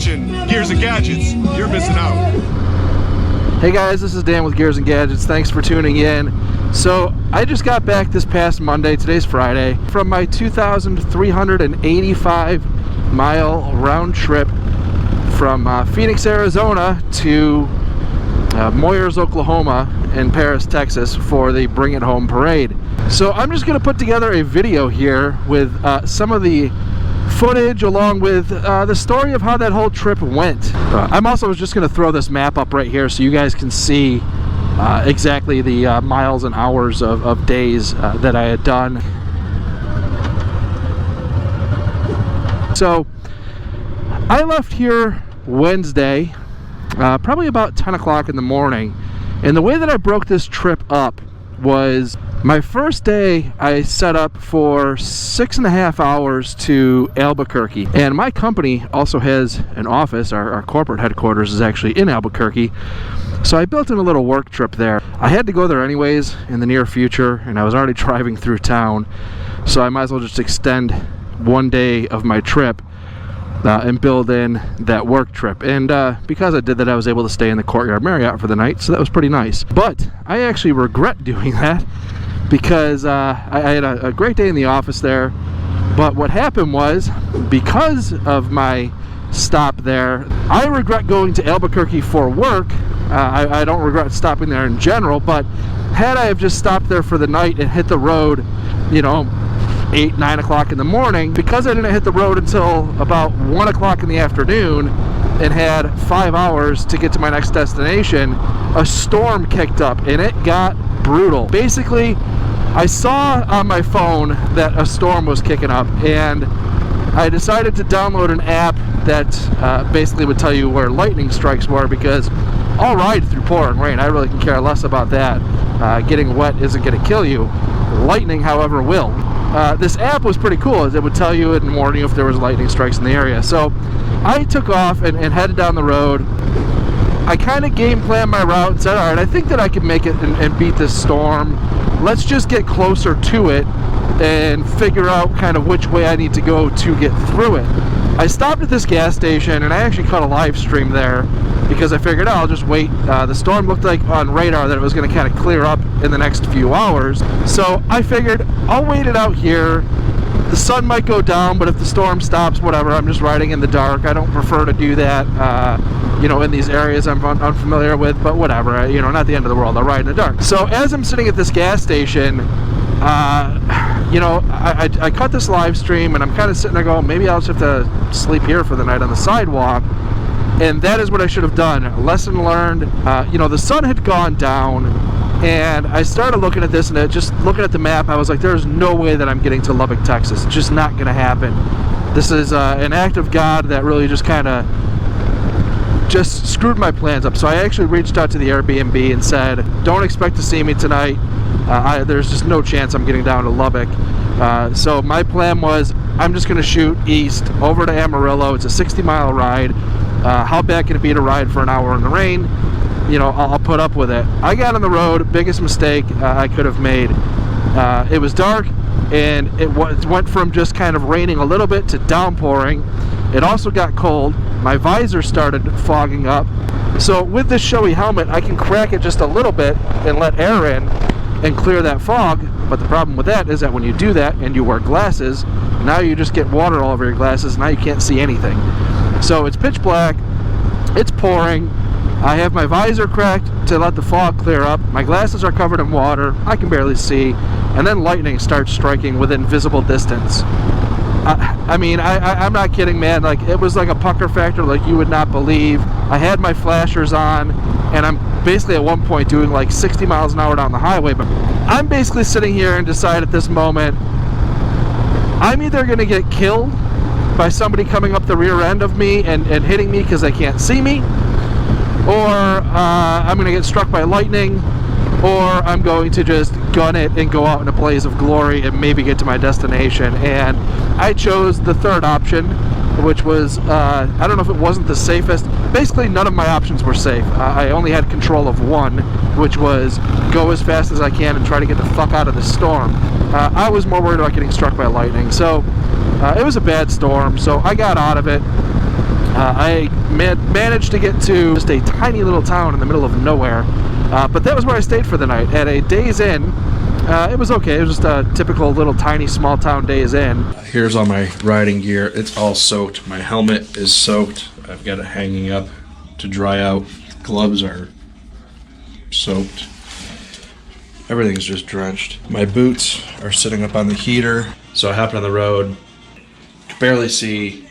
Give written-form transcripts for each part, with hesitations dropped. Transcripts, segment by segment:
watching Gears and Gadgets. You're missing out. Hey guys, this is Dan with Gears and Gadgets. Thanks for tuning in. So I just got back this past Monday, today's Friday, from my 2,385 mile round trip from Pheonix, Arizona to Moyers, Oklahoma and Paris, Texas for the Bring It Home parade. So I'm just going to put together a video here with some of the footage along with the story of how that whole trip went. I'm also just going to throw this map up right here so you guys can see exactly the miles and hours of days that I had done. So I left here Wednesday, probably about 10 o'clock in the morning, and the way that I broke this trip up was my first day I set up for 6.5 hours to Albuquerque, and my company also has an office. Our corporate headquarters is actually in Albuquerque, so I built in a little work trip there. I had to go there anyways in the near future, and I was already driving through town, so I might as well just extend one day of my trip and build in that work trip. And because I did that, I was able to stay in the Courtyard Marriott for the night, so that was pretty nice. But I actually regret doing that because I had a great day in the office there. But what happened was, because of my stop there, I regret going to Albuquerque for work. I don't regret stopping there in general, but had I have just stopped there for the night and hit the road, you know, 8, 9 o'clock in the morning, because I didn't hit the road until about 1 o'clock in the afternoon and had 5 hours to get to my next destination, a storm kicked up and it got brutal. Basically, I saw on my phone that a storm was kicking up, and I decided to download an app that basically would tell you where lightning strikes were, because I'll ride through pouring rain. I really can care less about that. Getting wet isn't going to kill you. Lightning, however, will. This app was pretty cool, as it would tell you and warn you if there was lightning strikes in the area. So I took off and headed down the road. I kind of game planned my route and said, all right, I think that I can make it and beat this storm. Let's just get closer to it and figure out kind of which way I need to go to get through it. I stopped at this gas station, and I actually caught a live stream there because I figured, oh, I'll just wait. The storm looked like on radar that it was going to kind of clear up in the next few hours. So I figured I'll wait it out here. The sun might go down, but if the storm stops, whatever, I'm just riding in the dark. I don't prefer to do that, you know, in these areas I'm unfamiliar with, but whatever, you know, not the end of the world. I'll ride in the dark. So as I'm sitting at this gas station, you know, I caught this live stream, and I'm kind of sitting there going, maybe I'll just have to sleep here for the night on the sidewalk. And that is what I should have done. Lesson learned. You know, the sun had gone down, and I started looking at this, and just looking at the map, I was like, there's no way that I'm getting to Lubbock, Texas. It's just not going to happen. This is an act of God that really just kind of just screwed my plans up. So I actually reached out to the Airbnb and said, don't expect to see me tonight. There's just no chance I'm getting down to Lubbock. So my plan was, I'm just going to shoot east over to Amarillo. It's a 60-mile ride. How bad can it be to ride for an hour in the rain? You know, I'll put up with it. I got on the road, biggest mistake I could have made. It was dark, and it went from just kind of raining a little bit to downpouring. It also got cold. My visor started fogging up. So with this showy helmet, I can crack it just a little bit and let air in and clear that fog. But the problem with that is that when you do that and you wear glasses, now you just get water all over your glasses. Now you can't see anything. So it's pitch black, it's pouring, I have my visor cracked to let the fog clear up, my glasses are covered in water, I can barely see, and then lightning starts striking within visible distance. I mean, I'm not kidding, man. Like, it was like a pucker factor like you would not believe. I had my flashers on, and I'm basically at one point doing like 60 miles an hour down the highway, but I'm basically sitting here and decide at this moment, I'm either going to get killed by somebody coming up the rear end of me and hitting me because they can't see me, or I'm going to get struck by lightning, or I'm going to just gun it and go out in a blaze of glory and maybe get to my destination. And I chose the third option, which was, I don't know if it wasn't the safest. Basically, none of my options were safe. I only had control of one, which was go as fast as I can and try to get the fuck out of the storm. I was more worried about getting struck by lightning. So it was a bad storm, so I got out of it. I managed to get to just a tiny little town in the middle of nowhere, but that was where I stayed for the night at a Days Inn. It was okay. It was just a typical little tiny small town Days Inn. Here's all my riding gear. It's all soaked. My helmet is soaked. I've got it hanging up to dry out. Gloves are soaked. Everything's just drenched. My boots are sitting up on the heater. So I hopped on the road. Could barely see.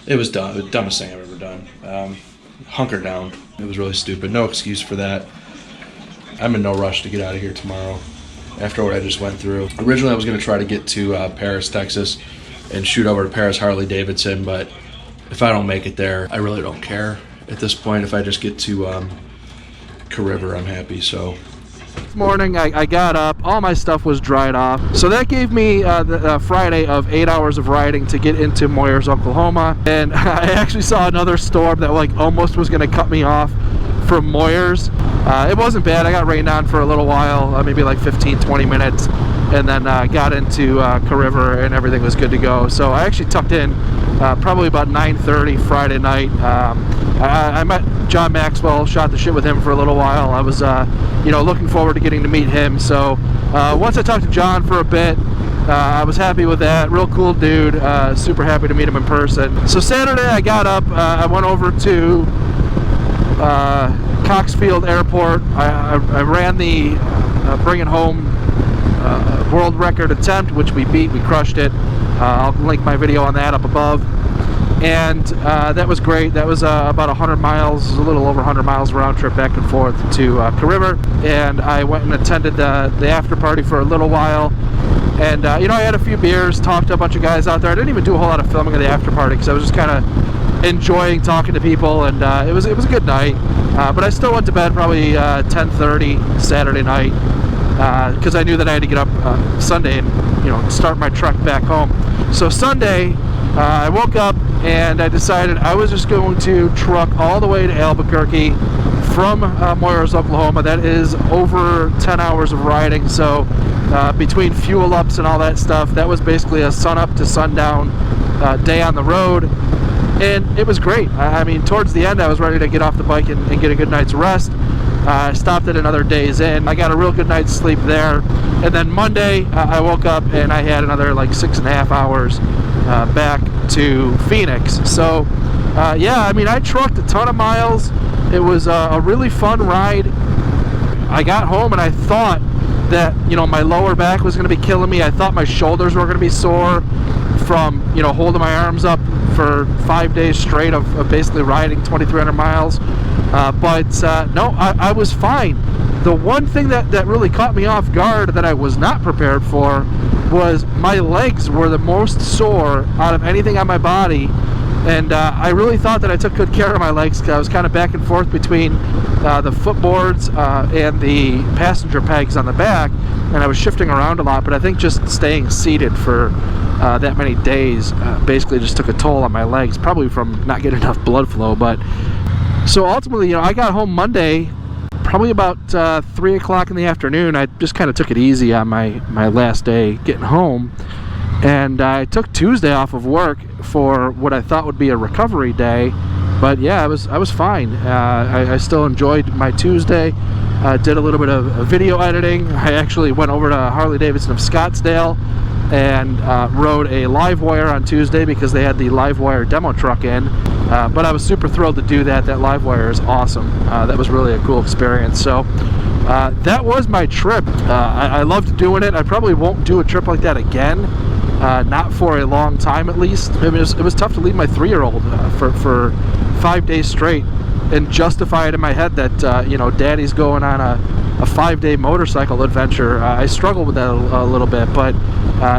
It was dumb. It was the dumbest thing I've ever done. Hunker down. It was really stupid. No excuse for that. I'm in no rush to get out of here tomorrow after what I just went through. Originally, I was going to try to get to Paris, Texas, and shoot over to Paris Harley-Davidson, but if I don't make it there, I really don't care. At this point, if I just get to River, I'm happy. So this morning, I got up. All my stuff was dried off. So that gave me the Friday of 8 hours of riding to get into Moyers, Oklahoma. And I actually saw another storm that like almost was going to cut me off from Moyers. It wasn't bad. I got rained on for a little while, maybe like 15-20 minutes, and then got into River, and everything was good to go. So I actually tucked in probably about 9:30 Friday night. I met John Maxwell, shot the shit with him for a little while. I was looking forward to getting to meet him. So once I talked to John for a bit, I was happy with that. Real cool dude. Super happy to meet him in person. So Saturday I got up. I went over to Coxfield Airport. I ran the bring it home world record attempt, which we beat. We crushed it. I'll link my video on that up above. And that was great. That was about 100 miles, a little over 100 miles round trip back and forth to River. And I went and attended the after party for a little while. And I had a few beers, talked to a bunch of guys out there. I didn't even do a whole lot of filming of the after party because I was just kind of enjoying talking to people, and it was a good night. But I still went to bed probably 10:30 Saturday night because I knew that I had to get up Sunday and start my trek back home. So Sunday I woke up and I decided I was just going to truck all the way to Albuquerque from Moyers, Oklahoma. That is over 10 hours of riding. So between fuel ups and all that stuff, that was basically a sun up to sundown day on the road. And it was great. I mean, towards the end, I was ready to get off the bike and get a good night's rest. I stopped at another Days Inn. I got a real good night's sleep there. And then Monday, I woke up and I had another like 6.5 hours back to Pheonix. So, yeah, I mean, I trucked a ton of miles. It was a really fun ride. I got home and I thought that, my lower back was going to be killing me. I thought my shoulders were going to be sore from, holding my arms up for 5 days straight of basically riding 2,300 miles. But no, I was fine. The one thing that really caught me off guard that I was not prepared for was my legs were the most sore out of anything on my body. And I really thought that I took good care of my legs because I was kind of back and forth between the footboards and the passenger pegs on the back, and I was shifting around a lot. But I think just staying seated for that many days basically just took a toll on my legs, probably from not getting enough blood flow. But so ultimately, I got home Monday probably about 3 o'clock in the afternoon. I just kind of took it easy on my last day getting home. And I took Tuesday off of work for what I thought would be a recovery day, but yeah, I was fine. I still enjoyed my Tuesday. Did a little bit of video editing. I actually went over to Harley-Davidson of Scottsdale and rode a Livewire on Tuesday because they had the Livewire demo truck in. But I was super thrilled to do that. That Livewire is awesome. That was really a cool experience. So that was my trip. I loved doing it. I probably won't do a trip like that again. Not for a long time, at least. I mean, it was tough to leave my 3-year-old for 5 days straight and justify it in my head that Daddy's going on a 5-day motorcycle adventure. I struggled with that a little bit, but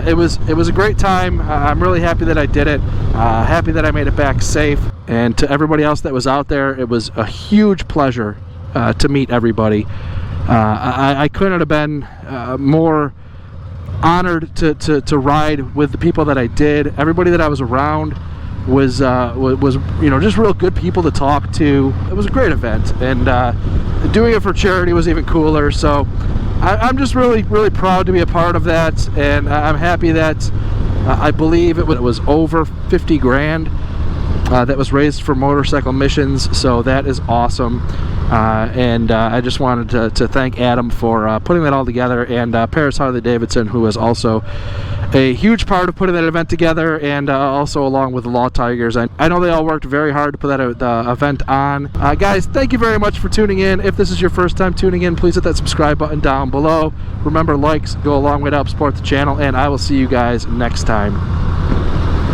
it was a great time. I'm really happy that I did it. Happy that I made it back safe. And to everybody else that was out there, it was a huge pleasure to meet everybody. I couldn't have been more honored to ride with the people that I did. Everybody that I was around was just real good people to talk to. It was a great event, and doing it for charity was even cooler. So I'm just really proud to be a part of that, and I'm happy that I believe it was over 50 grand that was raised for motorcycle missions, so that is awesome. And I just wanted to thank Adam for putting that all together, and Paris Harley-Davidson, who was also a huge part of putting that event together, and also along with the Law Tigers. I know they all worked very hard to put that event on. Guys, thank you very much for tuning in. If this is your first time tuning in, please hit that subscribe button down below. Remember, likes go a long way to help support the channel, and I will see you guys next time.